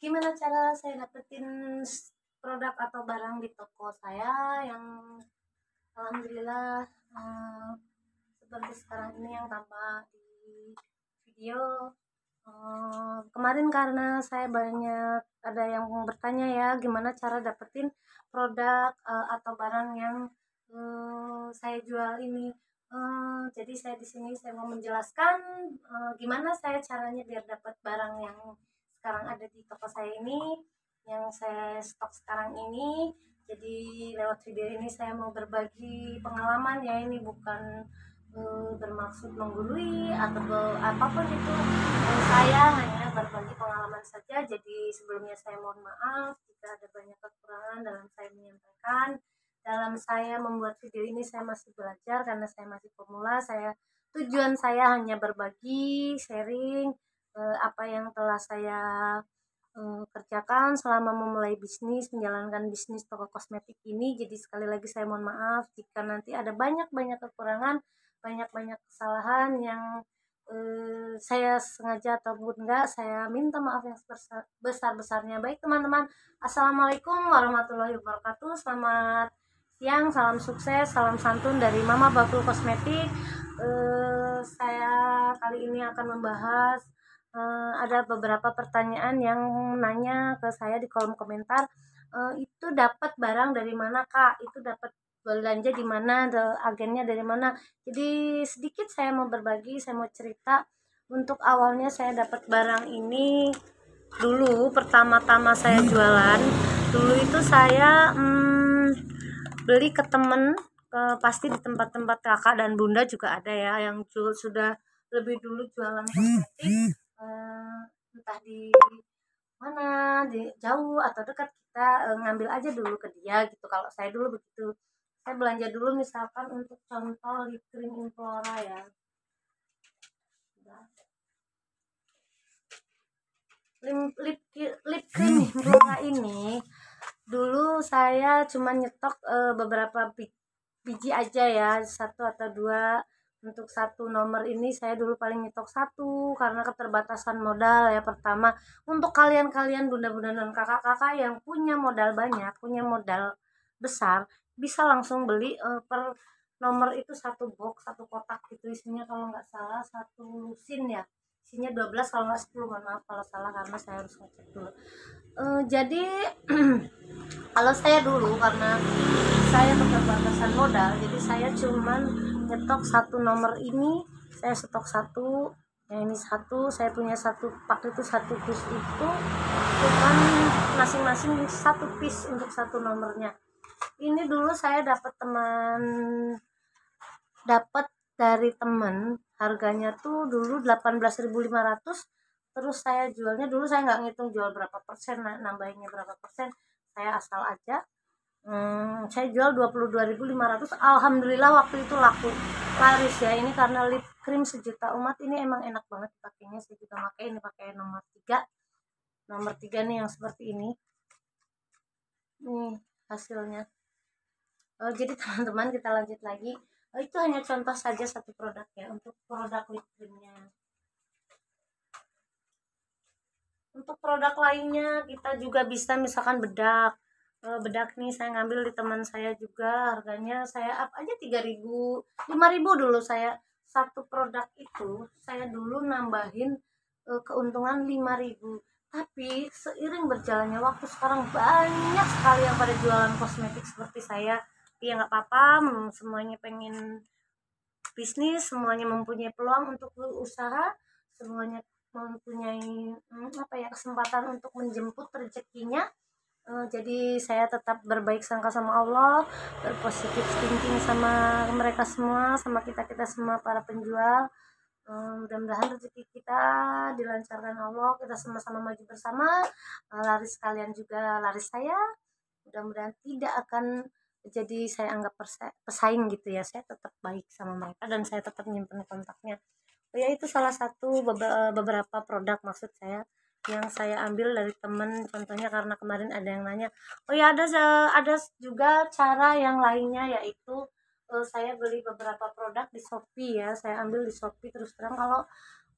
Gimana cara saya dapetin produk atau barang di toko saya yang alhamdulillah seperti sekarang ini yang tampak di video. Kemarin karena saya banyak ada yang bertanya ya gimana cara dapetin produk atau barang yang saya jual ini. Jadi saya di sini saya mau menjelaskan gimana saya caranya biar dapat barang yang sekarang ada di toko saya ini, yang saya stok sekarang ini. Jadi lewat video ini saya mau berbagi pengalaman ya, ini bukan bermaksud menggurui atau apapun itu. Saya hanya berbagi pengalaman saja. Jadi sebelumnya saya mohon maaf jika ada banyak kekurangan dalam saya menyampaikan. Dalam saya membuat video ini saya masih belajar karena saya masih pemula. Tujuan saya hanya berbagi, sharing apa yang telah saya kerjakan selama memulai bisnis, menjalankan bisnis toko kosmetik ini. Jadi sekali lagi saya mohon maaf jika nanti ada banyak-banyak kekurangan, banyak-banyak kesalahan yang saya sengaja ataupun enggak, saya minta maaf yang sebesar-besarnya. Baik teman-teman, assalamualaikum warahmatullahi wabarakatuh. Selamat siang, salam sukses, salam santun dari Mama Bakul Kosmetik. Saya kali ini akan membahas ada beberapa pertanyaan yang nanya ke saya di kolom komentar. Itu dapat barang dari mana kak? Itu dapat belanja di mana? Agennya dari mana? Jadi sedikit saya mau berbagi, saya mau cerita. Untuk awalnya saya dapat barang ini dulu pertama-tama saya jualan. Dulu itu saya beli ke temen, pasti di tempat-tempat kakak dan bunda juga ada ya yang sudah lebih dulu jualan kosmetik, entah di mana, di jauh atau dekat, kita ngambil aja dulu ke dia gitu. Kalau saya dulu begitu, saya belanja dulu misalkan untuk contoh lip cream Implora ya. Lip cream Implora ini dulu saya cuma nyetok beberapa biji aja ya, satu atau dua. Untuk satu nomor ini saya dulu paling nyetok satu karena keterbatasan modal ya. Pertama, untuk kalian-kalian bunda-bunda dan kakak-kakak yang punya modal banyak, punya modal besar, bisa langsung beli per nomor itu satu box, satu kotak gitu isinya, kalau nggak salah satu lusin ya, isinya 12 kalau nggak 10. Mohon maaf kalau salah karena saya harus ngecek dulu. Jadi kalau saya dulu karena saya keterbatasan modal, jadi saya cuman nyetok satu nomor ini, saya stok satu, yang ini satu, saya punya satu pak itu, satu piece itu cuman masing-masing satu piece untuk satu nomornya. Ini dulu saya dapat dari teman, harganya tuh dulu 18.500. Terus saya jualnya dulu, saya nggak ngitung jual berapa persen, nambahinnya berapa persen, saya asal aja. Saya jual 22.500. Alhamdulillah waktu itu laris ya. Ini karena lip cream sejuta umat ini emang enak banget pakainya. Saya juga pakai ini, pakai nomor 3 nih yang seperti ini nih hasilnya. Jadi teman-teman, kita lanjut lagi. Itu hanya contoh saja satu produk ya, untuk produk lip creamnya. Untuk produk lainnya kita juga bisa, misalkan bedak. Bedak nih saya ngambil di teman saya juga, harganya saya up aja 3.000, 5.000 dulu. Saya satu produk itu saya dulu nambahin keuntungan 5.000. Tapi seiring berjalannya waktu, sekarang banyak sekali yang pada jualan kosmetik seperti saya. Ya nggak apa-apa, semuanya pengen bisnis, semuanya mempunyai peluang untuk berusaha, semuanya mempunyai kesempatan untuk menjemput rezekinya. Jadi saya tetap berbaik sangka sama Allah, berpositif thinking sama mereka semua, sama kita semua para penjual. Mudah-mudahan rezeki kita dilancarkan Allah, kita sama-sama maju bersama. Laris kalian juga laris saya, mudah-mudahan tidak akan jadi saya anggap pesaing gitu ya. Saya tetap baik sama mereka dan saya tetap nyimpen kontaknya. Ya itu salah satu beberapa produk maksud saya yang saya ambil dari temen, contohnya karena kemarin ada yang nanya. Oh ya, ada juga cara yang lainnya, yaitu saya beli beberapa produk di Shopee ya. Saya ambil di Shopee. Terus terang,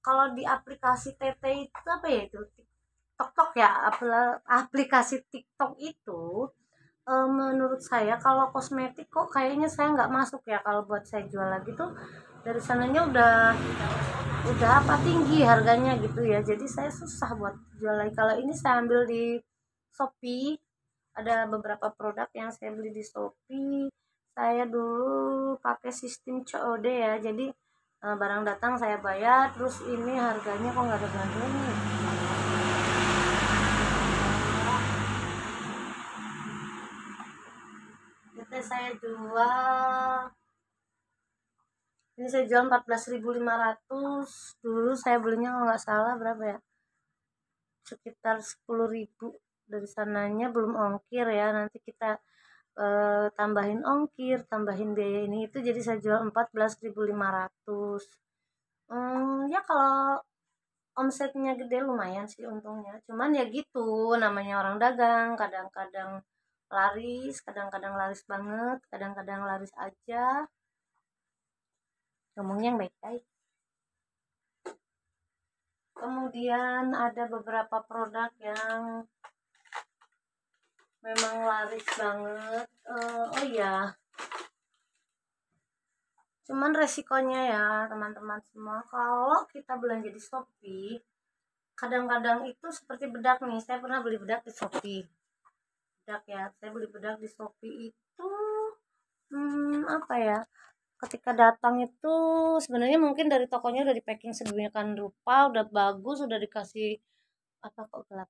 kalau di aplikasi TT itu apa ya, itu TikTok TikTok ya, aplikasi TikTok itu menurut saya kalau kosmetik kok kayaknya saya nggak masuk ya, kalau buat saya jual lagi tuh dari sananya udah apa tinggi harganya gitu ya, jadi saya susah buat jual lagi. Kalau ini saya ambil di Shopee, ada beberapa produk yang saya beli di Shopee. Saya dulu pakai sistem COD ya, jadi barang datang saya bayar, terus ini harganya kok nggak ada bandrolnya. Kita saya jual ini saya jual 14.500. Dulu saya belinya kalau nggak salah berapa ya, sekitar 10.000. Dari sananya belum ongkir ya, nanti kita tambahin ongkir, tambahin biaya ini itu, jadi saya jual 14.500. Ya kalau omsetnya gede lumayan sih untungnya, cuman ya gitu namanya orang dagang, kadang-kadang laris, kadang-kadang laris banget, kadang-kadang laris aja. Ngomongnya yang baik-baik. Kemudian ada beberapa produk yang memang laris banget. Oh iya, cuman resikonya ya teman-teman semua, kalau kita belanja di Shopee, kadang-kadang itu seperti bedak nih. Saya pernah beli bedak di Shopee. Bedak ya, saya beli bedak di Shopee itu apa ya? Ketika datang itu sebenarnya mungkin dari tokonya udah di packing sedemikian rupa, udah bagus, udah dikasih apa kok gelap,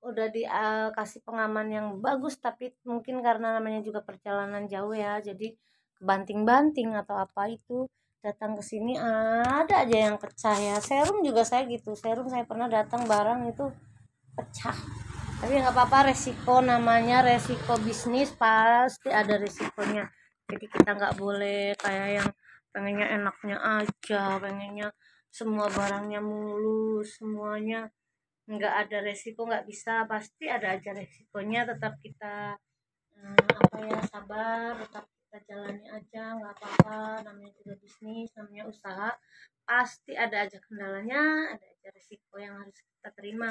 udah dikasih pengaman yang bagus, tapi mungkin karena namanya juga perjalanan jauh ya, jadi kebanting-banting atau apa itu, datang ke sini ada aja yang pecah ya. Serum juga saya gitu, serum saya pernah datang barang itu pecah, tapi nggak apa-apa, resiko, namanya resiko bisnis, pasti ada resikonya. Jadi kita nggak boleh kayak yang pengennya enaknya aja, pengennya semua barangnya mulus semuanya, nggak ada resiko, nggak bisa, pasti ada aja resikonya. Tetap kita apa ya, sabar, tetap kita jalani aja, nggak apa-apa, namanya juga bisnis, namanya usaha, pasti ada aja kendalanya, ada aja resiko yang harus kita terima.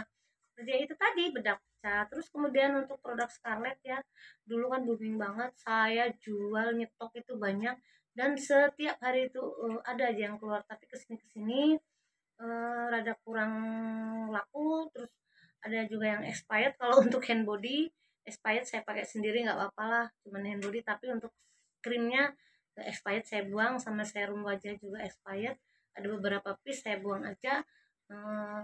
Jadi itu tadi bedak pecah. Terus kemudian untuk produk Scarlett ya, dulu kan booming banget, saya jual nyetok itu banyak, dan setiap hari itu ada aja yang keluar, tapi kesini kesini rada kurang laku. Terus ada juga yang expired. Kalau untuk hand body expired saya pakai sendiri nggak apa-apa lah, cuman hand body, tapi untuk krimnya expired saya buang, sama serum wajah juga expired, ada beberapa piece saya buang aja. Eh,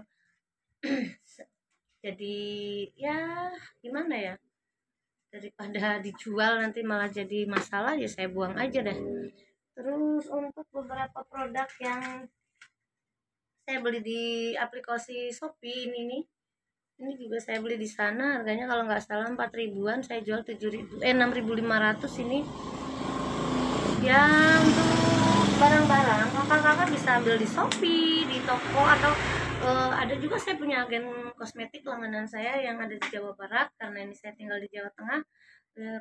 jadi ya gimana ya, daripada dijual nanti malah jadi masalah, ya saya buang aja deh. Terus untuk beberapa produk yang saya beli di aplikasi Shopee ini nih, ini juga saya beli di sana, harganya kalau nggak salah 4 ribuan, saya jual 6.500 ini. Ya untuk barang-barang kakak-kakak bisa ambil di Shopee, di toko, atau ada juga saya punya agen kosmetik langganan saya yang ada di Jawa Barat, karena ini saya tinggal di Jawa Tengah.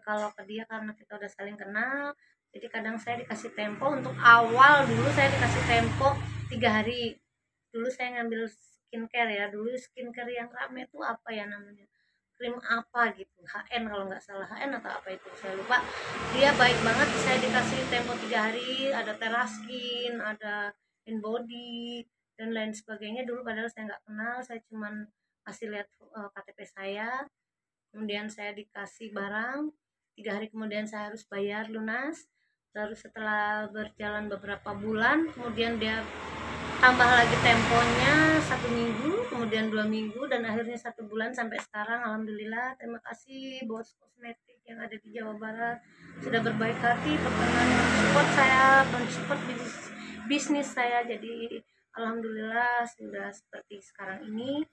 Kalau ke dia karena kita udah saling kenal, jadi kadang saya dikasih tempo. Untuk awal dulu saya dikasih tempo 3 hari. Dulu saya ngambil skincare ya, dulu skincare yang rame tuh apa ya namanya, krim apa gitu, HN kalau nggak salah, HN atau apa itu saya lupa. Dia baik banget, saya dikasih tempo 3 hari, ada Teraskin, ada Inbody dan lain sebagainya. Dulu padahal saya nggak kenal, saya cuman kasih lihat KTP saya, kemudian saya dikasih barang. 3 hari kemudian saya harus bayar lunas. Lalu setelah berjalan beberapa bulan, kemudian dia tambah lagi temponya 1 minggu, kemudian 2 minggu, dan akhirnya 1 bulan sampai sekarang. Alhamdulillah, terima kasih bos kosmetik yang ada di Jawa Barat sudah berbaik hati, berkenan mensupport saya, mensupport bisnis saya. Jadi alhamdulillah sudah seperti sekarang ini.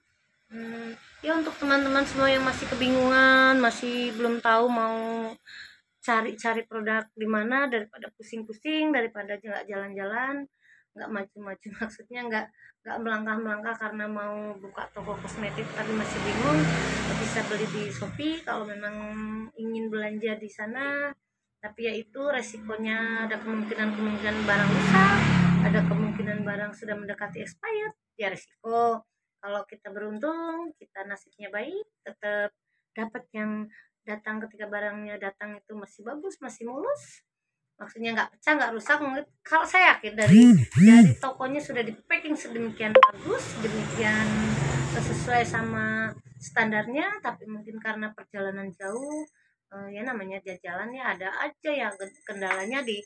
Ya untuk teman-teman semua yang masih kebingungan, masih belum tahu mau cari-cari produk di mana, daripada pusing-pusing, daripada jalan-jalan nggak maju-maju, maksudnya nggak melangkah-melangkah karena mau buka toko kosmetik tapi masih bingung, bisa beli di Shopee kalau memang ingin belanja di sana. Tapi ya itu resikonya, ada kemungkinan barang rusak, ada kemungkinan barang sudah mendekati expired, ya resiko. Kalau kita beruntung, kita nasibnya baik, tetap dapat yang datang ketika barangnya datang itu masih bagus, masih mulus, maksudnya nggak pecah, nggak rusak. Kalau saya yakin dari tokonya sudah di packing sedemikian bagus, demikian sesuai sama standarnya, tapi mungkin karena perjalanan jauh, ya namanya jalan ya, ada aja yang kendalanya di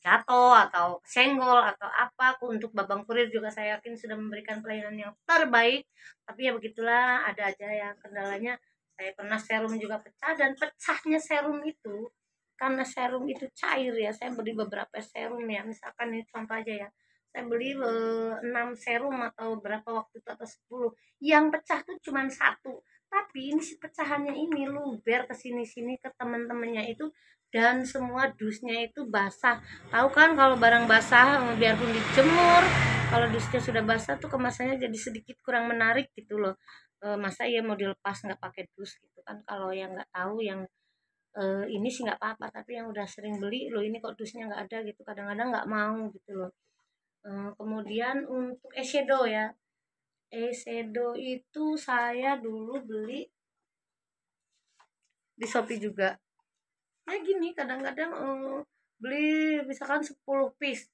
jatuh atau senggol atau apa. Untuk babang kurir juga saya yakin sudah memberikan pelayanan yang terbaik, tapi ya begitulah, ada aja yang kendalanya. Saya pernah serum juga pecah, dan pecahnya serum itu karena serum itu cair ya. Saya beli beberapa serum ya, misalkan ini contoh aja ya, saya beli 6 serum atau berapa waktu itu, atau 10, yang pecah tuh cuma satu. Tapi ini si pecahannya ini luber ke sini-sini ke teman-temannya itu, dan semua dusnya itu basah. Tahu kan kalau barang basah, biarpun dijemur, kalau dusnya sudah basah tuh kemasannya jadi sedikit kurang menarik gitu loh. Masa ya mau dilepas nggak pakai dus gitu kan. Kalau yang nggak tahu, yang ini sih nggak apa-apa, tapi yang udah sering beli, loh ini kok dusnya nggak ada gitu, kadang-kadang nggak mau gitu loh. Kemudian untuk eyeshadow ya, eyeshadow itu saya dulu beli di Shopee juga. Ya gini, kadang-kadang beli misalkan 10 piece,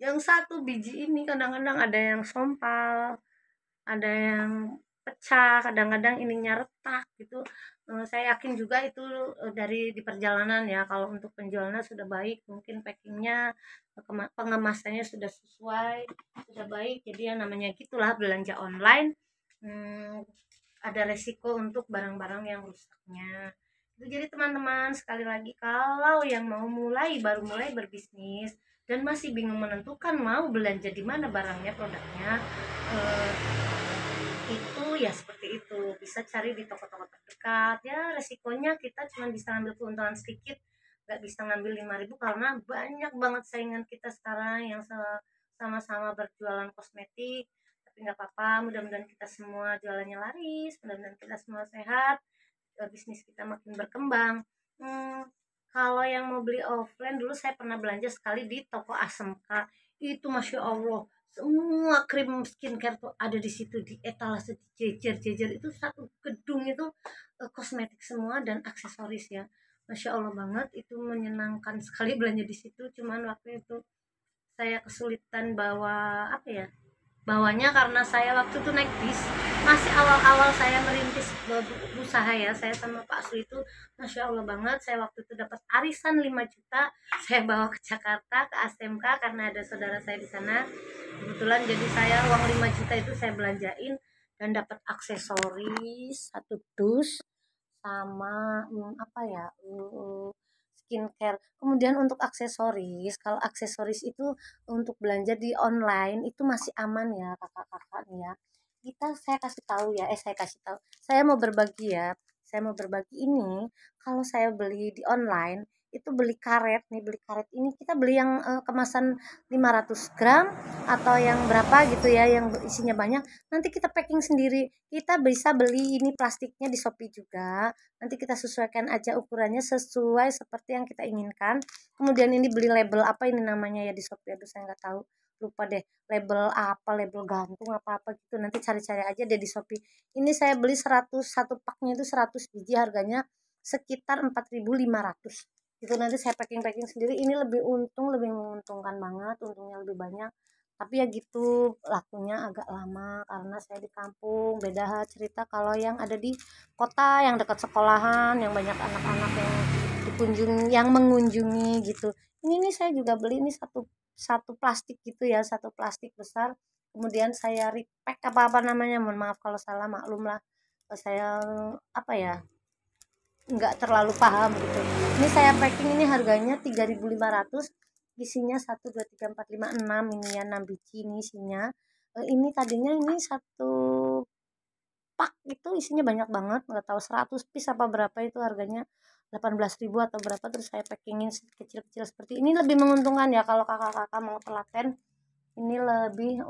yang satu biji ini kadang-kadang ada yang sompal, ada yang pecah, kadang-kadang ininya retak gitu. Saya yakin juga itu dari di perjalanan ya. Kalau untuk penjualannya sudah baik, mungkin packingnya, pengemasannya sudah sesuai, sudah baik. Jadi yang namanya gitulah belanja online, hmm, ada resiko untuk barang-barang yang rusaknya. Itu jadi teman-teman, sekali lagi, kalau yang mau mulai, baru mulai berbisnis dan masih bingung menentukan mau belanja di mana barangnya, produknya, eh, itu ya seperti itu, bisa cari di toko-toko terdekat. Ya resikonya kita cuma bisa ngambil keuntungan sedikit, nggak bisa ngambil 5.000 karena banyak banget saingan kita sekarang yang sama-sama berjualan kosmetik. Tapi nggak apa-apa, mudah-mudahan kita semua jualannya laris, mudah-mudahan kita semua sehat, bisnis kita makin berkembang. hmm, kalau yang mau beli offline, dulu saya pernah belanja sekali di toko ASMK. Itu masya Allah, semua krim skincare tuh ada di situ, di etalase, jejer-jejer itu, satu gedung itu kosmetik semua dan aksesoris ya. Masya Allah banget, itu menyenangkan sekali belanja di situ. Cuman waktu itu saya kesulitan bawa apa ya, bawahnya, karena saya waktu itu naik bis, masih awal-awal saya merintis usaha ya. Saya sama Pak Su itu masya Allah banget, saya waktu itu dapat arisan 5 juta, saya bawa ke Jakarta ke ASMK karena ada saudara saya di sana kebetulan. Jadi saya uang 5 juta itu saya belanjain dan dapat aksesoris, satu dus, sama apa ya, skincare. Kemudian untuk aksesoris, kalau aksesoris itu untuk belanja di online itu masih aman ya kakak-kakak nih ya. Saya kasih tahu ya, saya kasih tahu. Saya mau berbagi ya. Saya mau berbagi ini, kalau saya beli di online itu beli karet nih, beli karet ini kita beli yang kemasan 500 gram atau yang berapa gitu ya, yang isinya banyak. Nanti kita packing sendiri. Kita bisa beli ini plastiknya di Shopee juga. Nanti kita sesuaikan aja ukurannya sesuai seperti yang kita inginkan. Kemudian ini beli label apa ini namanya ya di Shopee, aduh saya nggak tahu, lupa deh, label apa, label gantung apa apa gitu, nanti cari-cari aja deh di Shopee. Ini saya beli 100, satu paknya itu 100 biji, harganya sekitar 4.500 itu. Nanti saya packing sendiri, ini lebih untung, lebih menguntungkan banget, untungnya lebih banyak. Tapi ya gitu, lakunya agak lama karena saya di kampung. Beda cerita kalau yang ada di kota, yang dekat sekolahan, yang banyak anak-anak yang yang mengunjungi gitu. Ini nih saya juga beli ini satu satu plastik gitu ya, satu plastik besar. Kemudian saya repack apa namanya, mohon maaf kalau salah, maklum lah. Saya apa ya, nggak terlalu paham gitu. Ini saya packing, ini harganya 3.500, isinya 1 2 3 4 5 6, ini ya 6 biji ini isinya. Ini tadinya ini satu pak itu isinya banyak banget, nggak tahu 100 piece apa berapa, itu harganya 18.000 atau berapa. Terus saya packingin kecil-kecil seperti ini, lebih menguntungkan ya kalau kakak-kakak mau telaten, ini lebih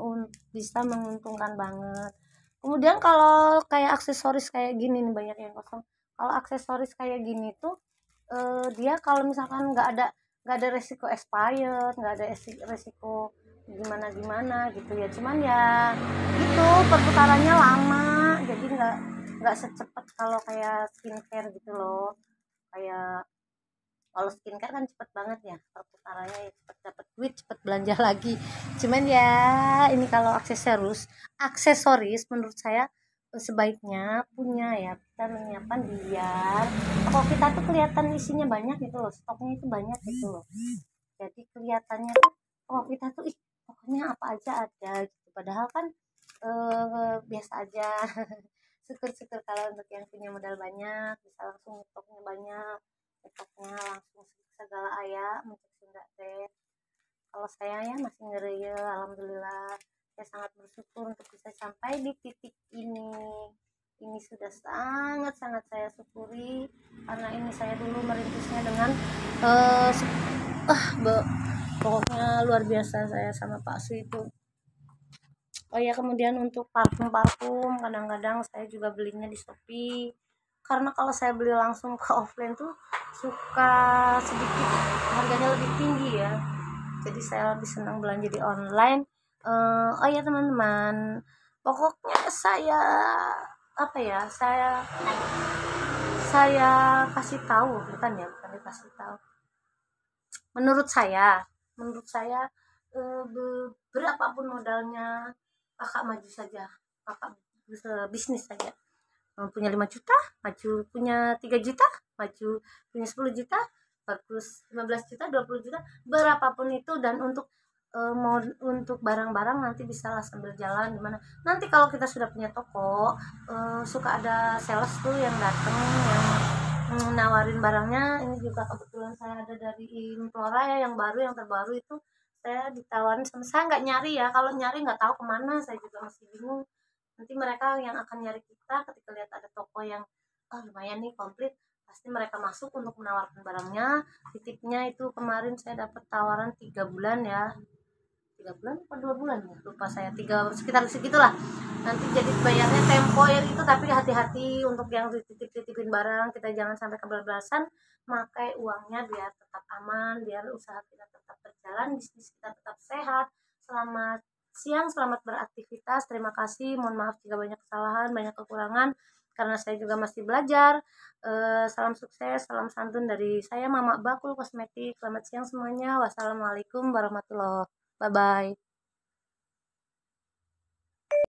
bisa menguntungkan banget. Kemudian kalau kayak aksesoris kayak gini nih, banyak yang kosong. Kalau aksesoris kayak gini tuh dia kalau misalkan nggak ada resiko expired, nggak ada resiko gimana gitu ya. Cuman ya itu perputarannya lama, jadi nggak secepat kalau kayak skincare gitu loh. Kayak kalau skincare kan cepet banget ya perputarannya, ya cepet dapet duit, cepet belanja lagi. Cuman ya ini kalau aksesoris menurut saya sebaiknya punya ya, kita menyiapkan biar toko kita tuh kelihatan isinya banyak gitu loh, stoknya itu banyak gitu loh. Jadi kelihatannya tuh toko kita tuh pokoknya apa aja ada gitu, padahal kan biasa aja. Syukur-syukur kalau untuk yang punya modal banyak bisa langsung stoknya banyak, stoknya langsung segala aya untuk Sunda teh. Kalau saya ya masih ngereye, alhamdulillah saya sangat bersyukur untuk bisa sampai di titik ini sudah sangat-sangat saya syukuri, karena ini saya dulu merintisnya dengan uh, pokoknya luar biasa saya sama Pak Su itu. Oh ya, kemudian untuk parfum kadang-kadang saya juga belinya di Shopee, karena kalau saya beli langsung ke offline tuh suka sedikit harganya lebih tinggi ya, jadi saya lebih senang belanja di online. Oh ya teman-teman, pokoknya saya apa ya, saya kasih tahu, bukan dikasih tahu, menurut saya berapapun modalnya kakak maju saja, kakak bisnis saja. Punya 5 juta maju, punya 3 juta maju, punya 10 juta bagus, 15 juta, 20 juta, berapapun itu. Dan untuk mau untuk barang-barang nanti bisa lah sambil jalan gimana. Nanti kalau kita sudah punya toko, suka ada sales tuh yang datang yang nawarin barangnya. Ini juga kebetulan saya ada dari Implora ya, yang baru, yang terbaru itu saya ditawarin sama, saya nggak nyari ya, kalau nyari nggak tahu kemana, saya juga masih bingung. Nanti mereka yang akan nyari kita ketika lihat ada toko yang lumayan nih komplit, pasti mereka masuk untuk menawarkan barangnya. Titiknya itu kemarin saya dapat tawaran 3 bulan ya, 3 bulan atau 2 bulan ya, lupa saya, sekitar segitulah. Nanti jadi bayarnya tempoer itu, tapi hati-hati untuk yang titipin barang, kita jangan sampai kebablasan. Pakai uangnya biar tetap aman, biar usaha kita tetap berjalan, bisnis kita tetap sehat. Selamat siang, selamat beraktivitas, terima kasih, mohon maaf jika banyak kesalahan, banyak kekurangan, karena saya juga masih belajar. Salam sukses, salam santun dari saya Mama Bakul Kosmetik. Selamat siang semuanya, wassalamualaikum warahmatullahi wabarakatuh. Bye bye.